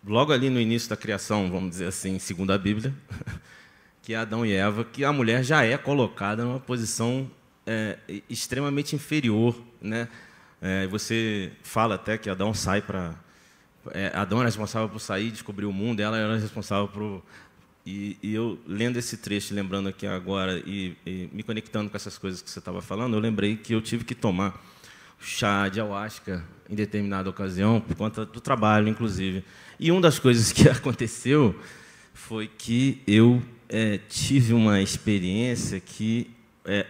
logo ali no início da criação, vamos dizer assim, segundo a Bíblia, que é Adão e Eva, que a mulher já é colocada numa posição extremamente inferior, né? Você fala até que Adão sai para... Adão era responsável por sair, descobrir o mundo, ela era responsável por... E eu, lendo esse trecho, lembrando aqui agora, e me conectando com essas coisas que você estava falando, eu lembrei que eu tive que tomar chá de ayahuasca em determinada ocasião, por conta do trabalho, inclusive. E uma das coisas que aconteceu foi que eu tive uma experiência que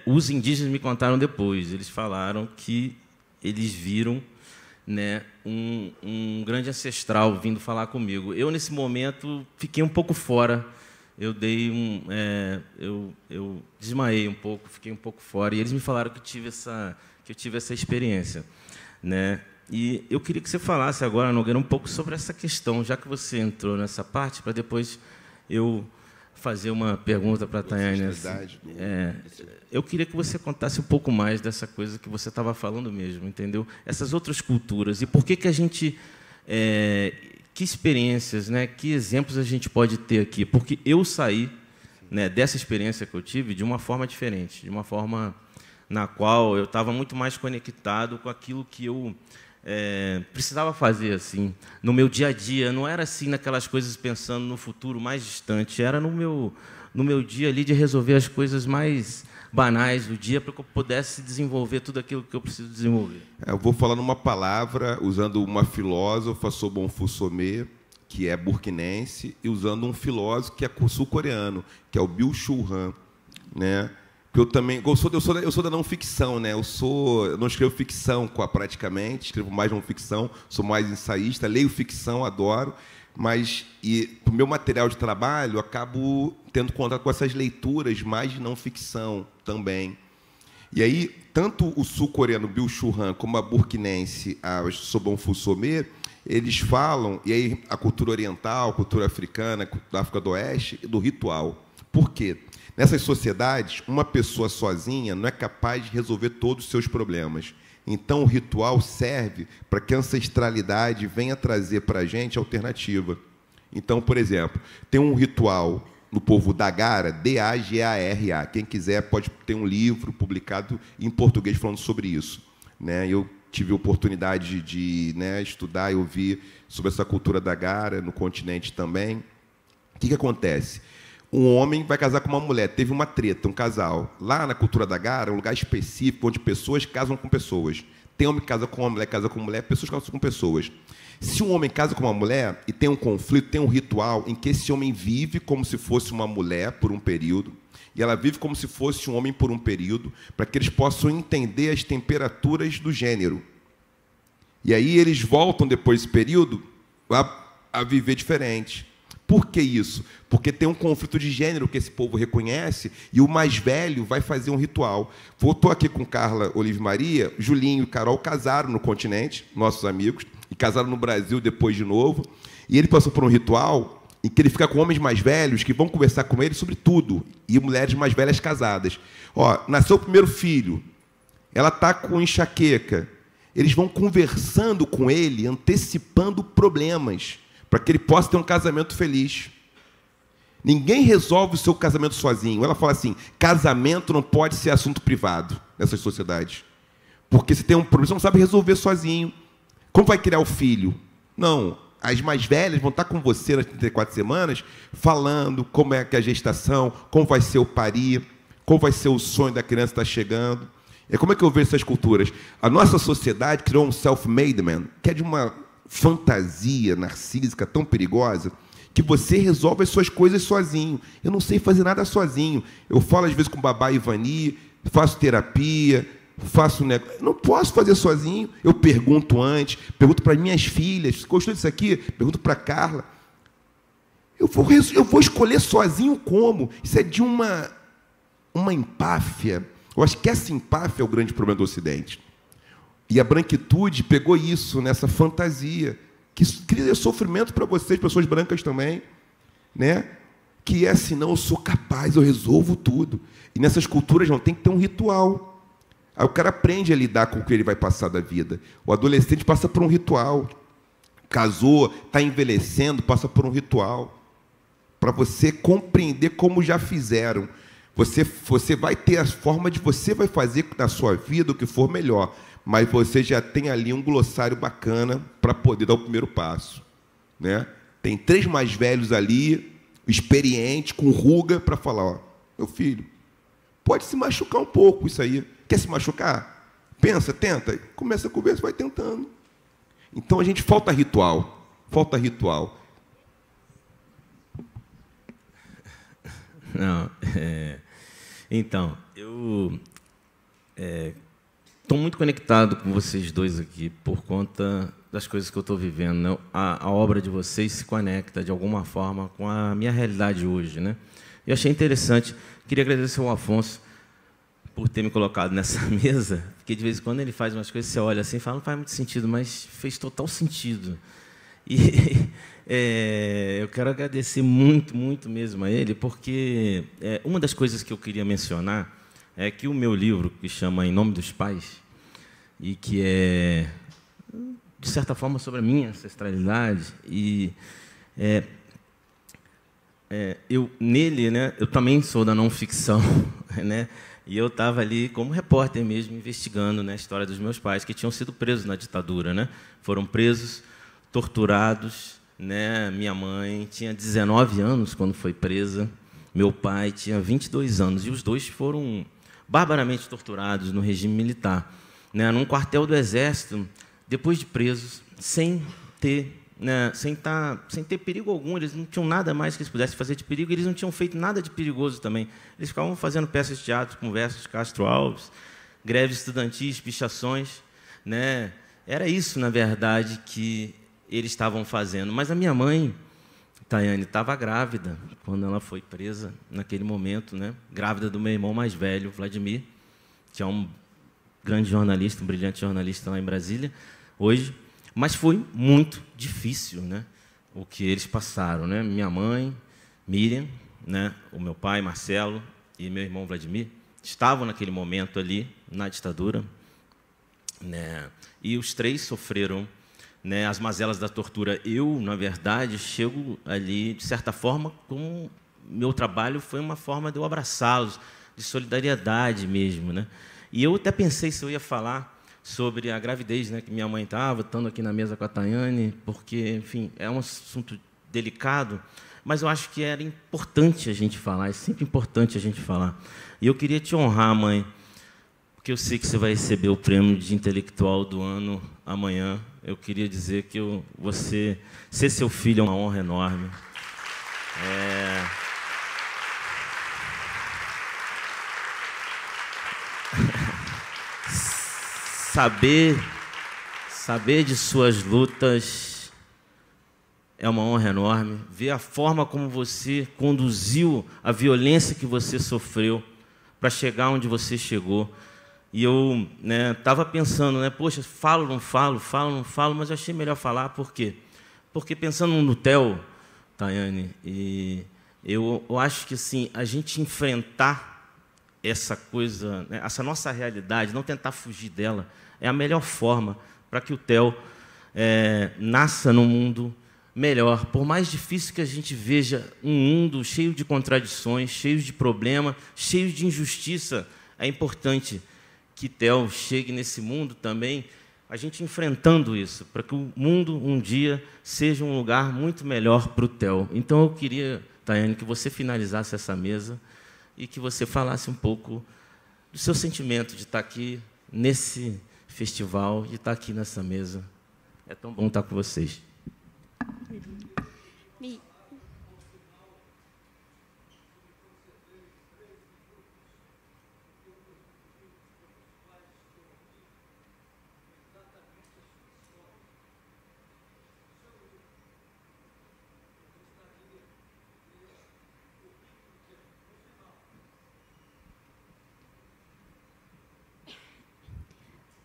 os indígenas me contaram depois. Eles falaram que eles viram, né, um grande ancestral vindo falar comigo. Eu, nesse momento, fiquei um pouco fora. Eu desmaiei um pouco, fiquei um pouco fora. E eles me falaram que eu tive essa experiência, né? E eu queria que você falasse agora, Nogueira, um pouco sobre essa questão, já que você entrou nessa parte, para depois eu fazer uma pergunta para a Tayane. Eu queria que você contasse um pouco mais dessa coisa que você estava falando mesmo, entendeu? Essas outras culturas. E por que a gente... que experiências, né, que exemplos a gente pode ter aqui? Porque eu saí, né, dessa experiência que eu tive de uma forma diferente, de uma forma na qual eu estava muito mais conectado com aquilo que eu precisava fazer, assim, no meu dia a dia. Não era assim naquelas coisas pensando no futuro mais distante, era no meu dia ali de resolver as coisas mais banais do dia para que eu pudesse desenvolver tudo aquilo que eu preciso desenvolver. Eu vou falar numa palavra, usando uma filósofa, Sobonfu Somé, que é burkinense, e usando um filósofo que é sul-coreano, que é o Byung-Chul Han, né? Eu também eu sou da não ficção, né? Eu não escrevo ficção praticamente, escrevo mais não ficção, sou mais ensaísta, leio ficção, adoro, mas o meu material de trabalho eu acabo tendo contato com essas leituras mais de não ficção também. E aí, tanto o sul-coreano Byung-Chul Han como a burkinense, a Sobonfu Somé, eles falam, e aí a cultura oriental, a cultura africana, da África do Oeste, do ritual. Por quê? Nessas sociedades, uma pessoa sozinha não é capaz de resolver todos os seus problemas. Então, o ritual serve para que a ancestralidade venha trazer para a gente alternativa. Então, por exemplo, tem um ritual no povo Dagara, D-A-G-A-R-A. Quem quiser pode ter um livro publicado em português falando sobre isso, né? Eu tive a oportunidade de estudar e ouvir sobre essa cultura Dagara no continente também. O que acontece? Um homem vai casar com uma mulher. Teve uma treta, um casal. Lá na cultura Dagara, é um lugar específico onde pessoas casam com pessoas. Tem homem que casa com uma mulher, casa com mulher, pessoas casam com pessoas. Se um homem casa com uma mulher e tem um conflito, tem um ritual em que esse homem vive como se fosse uma mulher por um período, e ela vive como se fosse um homem por um período, para que eles possam entender as temperaturas do gênero. E aí eles voltam, depois desse período, a viver diferente. Por que isso? Porque tem um conflito de gênero que esse povo reconhece e o mais velho vai fazer um ritual. Estou aqui com Carla, Olive Maria, Julinho e Carol casaram no continente, nossos amigos, e casaram no Brasil depois de novo. E ele passou por um ritual em que ele fica com homens mais velhos que vão conversar com ele sobre tudo, e mulheres mais velhas casadas. Nasceu o primeiro filho, ela está com enxaqueca. Eles vão conversando com ele, antecipando problemas, para que ele possa ter um casamento feliz. Ninguém resolve o seu casamento sozinho. Ela fala assim, casamento não pode ser assunto privado nessas sociedades. Porque se tem um problema, você não sabe resolver sozinho. Como vai criar o filho? Não, as mais velhas vão estar com você nas 34 semanas, falando como é que é a gestação, como vai ser o parir, como vai ser o sonho da criança que está chegando. Como é que eu vejo essas culturas? A nossa sociedade criou um self-made man, que é de uma fantasia narcísica tão perigosa, que você resolve as suas coisas sozinho. Eu não sei fazer nada sozinho. Eu falo, às vezes, com o babá Ivani, faço terapia, faço negócio. Não posso fazer sozinho. Eu pergunto antes, pergunto para minhas filhas, gostou disso aqui? Pergunto para a Carla. Eu vou escolher sozinho como? Isso é de uma empáfia. Eu acho que essa empáfia é o grande problema do Ocidente. E a branquitude pegou isso nessa fantasia, que cria sofrimento para vocês, pessoas brancas também. né? Que é, senão eu sou capaz, eu resolvo tudo. E nessas culturas não tem que ter um ritual. Aí o cara aprende a lidar com o que ele vai passar da vida. O adolescente passa por um ritual. Casou, está envelhecendo, passa por um ritual. Para você compreender como já fizeram. Você vai ter a forma de você vai fazer na sua vida o que for melhor. Mas você já tem ali um glossário bacana para poder dar o primeiro passo, né? Tem 3 mais velhos ali, experientes, com ruga, para falar, ó, meu filho, pode se machucar um pouco isso aí. Quer se machucar? Pensa, tenta. Começa a conversa, vai tentando. Então, a gente falta ritual. Falta ritual. Não, então, eu estou muito conectado com vocês dois aqui por conta das coisas que eu estou vivendo, né? A obra de vocês se conecta, de alguma forma, com a minha realidade hoje, né? Eu achei interessante. Queria agradecer ao Afonso por ter me colocado nessa mesa, porque, de vez em quando, ele faz umas coisas, você olha assim e fala, não faz muito sentido, mas fez total sentido. E eu quero agradecer muito, muito mesmo a ele, porque uma das coisas que eu queria mencionar é que o meu livro, que chama Em Nome dos Pais, e que é, de certa forma, sobre a minha ancestralidade, e nele, né, eu também sou da não-ficção, né, e eu estava ali como repórter mesmo, investigando, né, a história dos meus pais, que tinham sido presos na ditadura, né, foram presos, torturados, né, minha mãe tinha 19 anos quando foi presa, meu pai tinha 22 anos, e os dois foram barbaramente torturados no regime militar, né, num quartel do Exército, depois de presos, sem ter perigo algum, eles não tinham nada mais que eles pudessem fazer de perigo, eles não tinham feito nada de perigoso também. Eles ficavam fazendo peças de teatro com versos de Castro Alves, greves estudantis, pichações, né? Era isso, na verdade, que eles estavam fazendo. Mas a minha mãe, Tayane, estava grávida quando ela foi presa, naquele momento, né? Grávida do meu irmão mais velho, Vladimir, que é um grande jornalista, um brilhante jornalista lá em Brasília, hoje. Mas foi muito difícil, né, o que eles passaram, né? Minha mãe, Miriam, né, o meu pai, Marcelo, e meu irmão, Vladimir, estavam naquele momento ali, na ditadura, né, e os 3 sofreram, né, as mazelas da tortura. Eu, na verdade, chego ali, de certa forma, como meu trabalho foi uma forma de eu abraçá-los, de solidariedade mesmo, né? E eu até pensei se eu ia falar sobre a gravidez, né, que minha mãe estando aqui na mesa com a Tayane, porque, enfim, é um assunto delicado, mas eu acho que era importante a gente falar, é sempre importante a gente falar. E eu queria te honrar, mãe, porque eu sei que você vai receber o prêmio de intelectual do ano amanhã. Eu queria dizer que você ser seu filho é uma honra enorme. Saber de suas lutas é uma honra enorme. Ver a forma como você conduziu a violência que você sofreu para chegar onde você chegou. E eu estava pensando, né, poxa, falo, não falo, mas eu achei melhor falar. Por quê? Porque pensando no Theo, Tayane, e eu acho que assim, a gente enfrentar essa coisa, né, essa nossa realidade, não tentar fugir dela, é a melhor forma para que o Theo nasça num mundo melhor. Por mais difícil que a gente veja um mundo cheio de contradições, cheio de problemas, cheio de injustiça, é importante que Theo chegue nesse mundo também, a gente enfrentando isso, para que o mundo, um dia, seja um lugar muito melhor para o Theo. Então, eu queria, Tayane, que você finalizasse essa mesa e que você falasse um pouco do seu sentimento de estar aqui nesse festival, de estar aqui nessa mesa. É tão bom estar com vocês.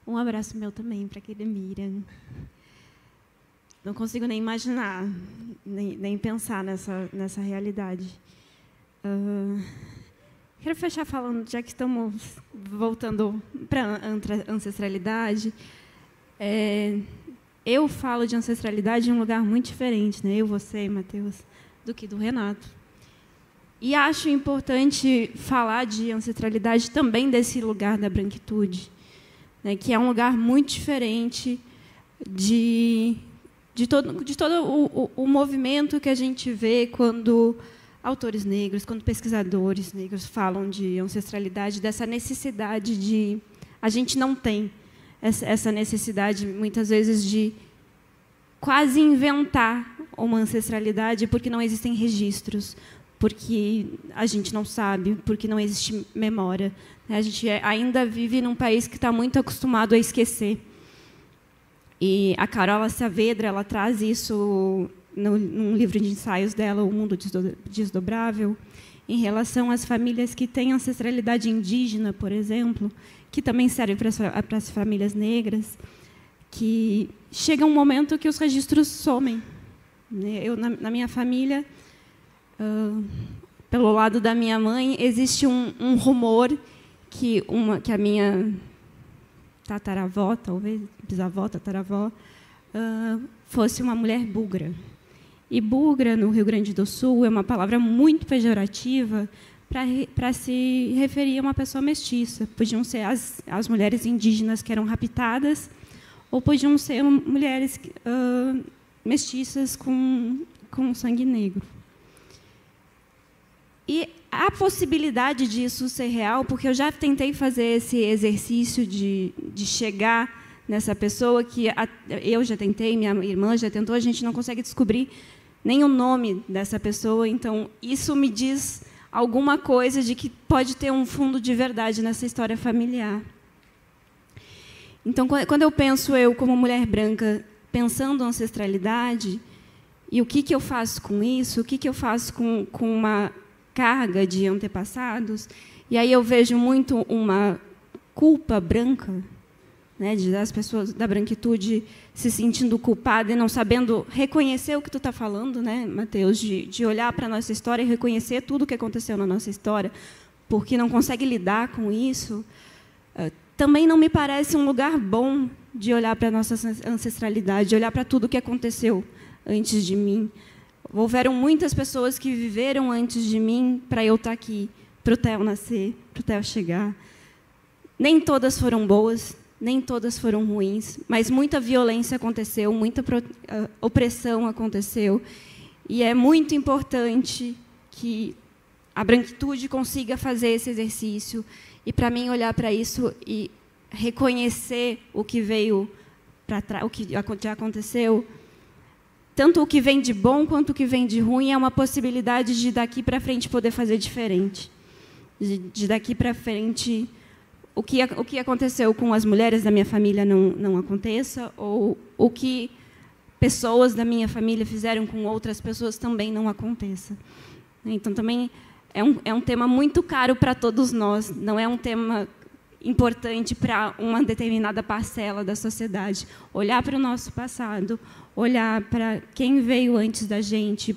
Um abraço meu também para aquele Miriam. Não consigo nem imaginar, nem pensar nessa realidade. Quero fechar falando, já que estamos voltando para a ancestralidade. Eu falo de ancestralidade em um lugar muito diferente, né? Eu, você, Matheus, do que do Renato. E acho importante falar de ancestralidade também desse lugar da branquitude, né? Que é um lugar muito diferente de todo o movimento que a gente vê quando autores negros, quando pesquisadores negros falam de ancestralidade, dessa necessidade de... A gente não tem essa necessidade, muitas vezes, de quase inventar uma ancestralidade porque não existem registros, porque a gente não sabe, porque não existe memória. A gente ainda vive num país que está muito acostumado a esquecer. E a Carola Saavedra, ela traz isso num livro de ensaios dela, O Mundo Desdobrável, em relação às famílias que têm ancestralidade indígena, por exemplo, que também serve para as famílias negras, que chega um momento que os registros somem. Na minha família, pelo lado da minha mãe, existe um rumor que a minha tataravó, talvez, bisavó, tataravó, fosse uma mulher bugra. E bugra, no Rio Grande do Sul, é uma palavra muito pejorativa para se referir a uma pessoa mestiça. Podiam ser as mulheres indígenas que eram raptadas, ou podiam ser mulheres mestiças com sangue negro. E há possibilidade disso ser real, porque eu já tentei fazer esse exercício de chegar nessa pessoa, que eu já tentei, minha irmã já tentou, a gente não consegue descobrir nem o nome dessa pessoa. Então, isso me diz alguma coisa de que pode ter um fundo de verdade nessa história familiar. Então, quando eu penso, eu, como mulher branca, pensando ancestralidade, e o que eu faço com isso, o que eu faço com uma carga de antepassados, e aí eu vejo muito uma culpa branca, né, das pessoas da branquitude se sentindo culpada e não sabendo reconhecer o que tu está falando, né, Matheus, de olhar para a nossa história e reconhecer tudo o que aconteceu na nossa história, porque não consegue lidar com isso. Também não me parece um lugar bom de olhar para a nossa ancestralidade, de olhar para tudo o que aconteceu antes de mim. Houveram muitas pessoas que viveram antes de mim para eu estar aqui, para o Theo nascer, para o Theo chegar. Nem todas foram boas, nem todas foram ruins, mas muita violência aconteceu, muita opressão aconteceu. E é muito importante que a branquitude consiga fazer esse exercício. E, para mim, olhar para isso e reconhecer o que veio para trás, o que já aconteceu, tanto o que vem de bom quanto o que vem de ruim, é uma possibilidade de, daqui para frente, poder fazer diferente. De daqui para frente, o que aconteceu com as mulheres da minha família não aconteça, ou o que pessoas da minha família fizeram com outras pessoas também não aconteça. Então, também é um tema muito caro para todos nós, não é um tema importante para uma determinada parcela da sociedade. Olhar para o nosso passado, olhar para quem veio antes da gente,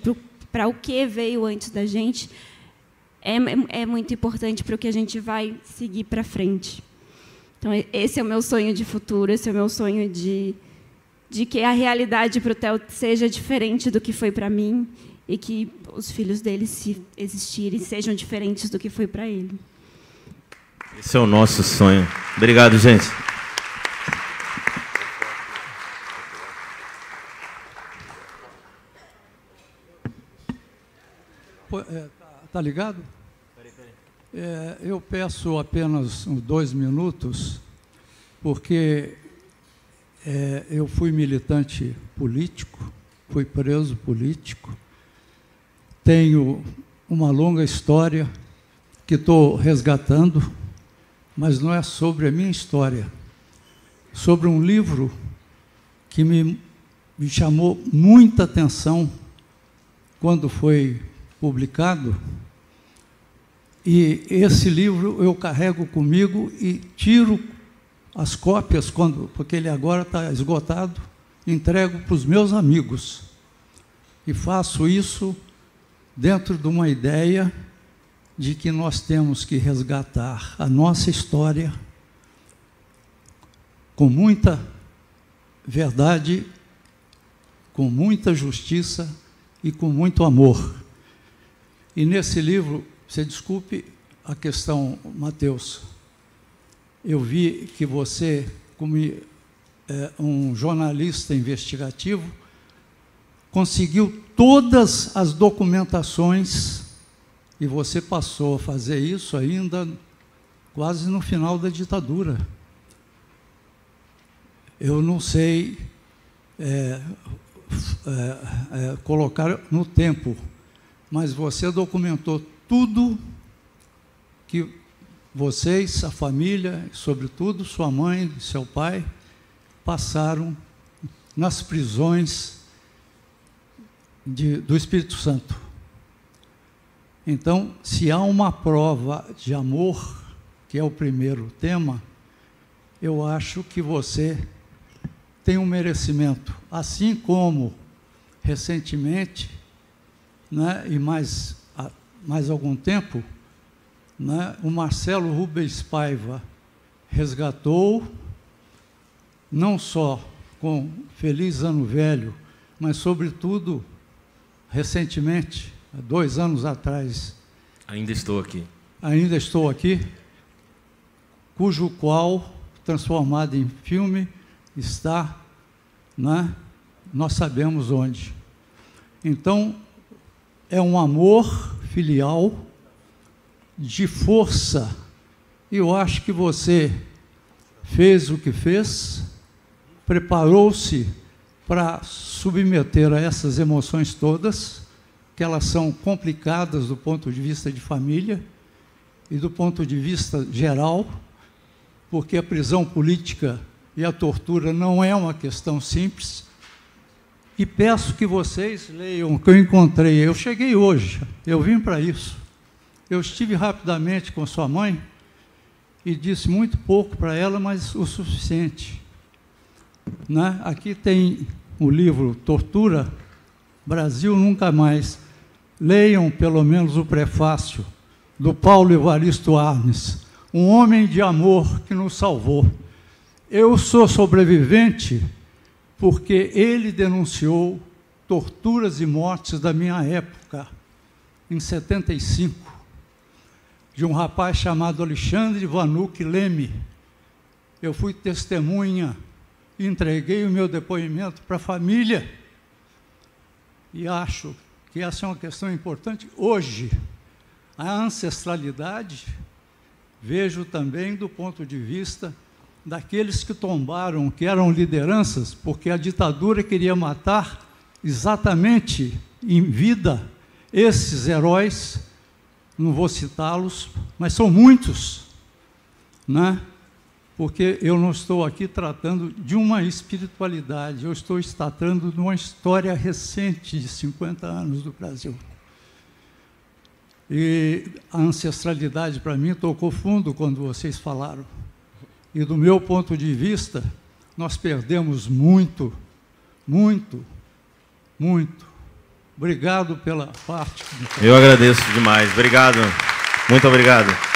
para o que veio antes da gente, é muito importante para o que a gente vai seguir para frente. Então, esse é o meu sonho de futuro, esse é o meu sonho de que a realidade para o Theo seja diferente do que foi para mim e que os filhos dele, se existirem, sejam diferentes do que foi para ele. Esse é o nosso sonho. Obrigado, gente. Tá ligado? Eu peço apenas 2 minutos, porque eu fui militante político, fui preso político, tenho uma longa história que estou resgatando, mas não é sobre a minha história, sobre um livro que me chamou muita atenção quando foi publicado, e esse livro eu carrego comigo e tiro as cópias, porque ele agora está esgotado, entrego para os meus amigos. E faço isso dentro de uma ideia de que nós temos que resgatar a nossa história com muita verdade, com muita justiça e com muito amor. E nesse livro, você desculpe a questão, Mateus, eu vi que você, como um jornalista investigativo, conseguiu todas as documentações, e você passou a fazer isso ainda quase no final da ditadura. Eu não sei colocar no tempo, mas você documentou tudo que vocês, a família, sobretudo sua mãe e seu pai, passaram nas prisões do Espírito Santo. Então, se há uma prova de amor, que é o primeiro tema, eu acho que você tem um merecimento, assim como, recentemente, né, e mais algum tempo, né, o Marcelo Rubens Paiva resgatou, não só com Feliz Ano Velho, mas, sobretudo, recentemente, há 2 anos atrás. Ainda estou aqui. Ainda estou aqui, cujo qual, transformado em filme, está, né, nós sabemos onde. Então, é um amor filial, de força. E eu acho que você fez o que fez, preparou-se para submeter a essas emoções todas, que elas são complicadas do ponto de vista de família e do ponto de vista geral, porque a prisão política e a tortura não é uma questão simples. E peço que vocês leiam o que eu encontrei. Eu cheguei hoje, eu vim para isso. Eu estive rapidamente com sua mãe e disse muito pouco para ela, mas o suficiente. Né? Aqui tem o livro Tortura, Brasil Nunca Mais. Leiam pelo menos o prefácio do Paulo Evaristo Arnes, um homem de amor que nos salvou. Eu sou sobrevivente porque ele denunciou torturas e mortes da minha época, em 75, de um rapaz chamado Alexandre Vanuc Leme. Eu fui testemunha, entreguei o meu depoimento para a família, e acho que essa é uma questão importante. Hoje, a ancestralidade, vejo também do ponto de vista daqueles que tombaram, que eram lideranças, porque a ditadura queria matar exatamente em vida esses heróis, não vou citá-los, mas são muitos, né? Porque eu não estou aqui tratando de uma espiritualidade, eu estou tratando de uma história recente de 50 anos do Brasil. E a ancestralidade, para mim, tocou fundo quando vocês falaram. E, do meu ponto de vista, nós perdemos muito, muito, muito. Obrigado pela parte. Eu agradeço demais. Obrigado. Muito obrigado.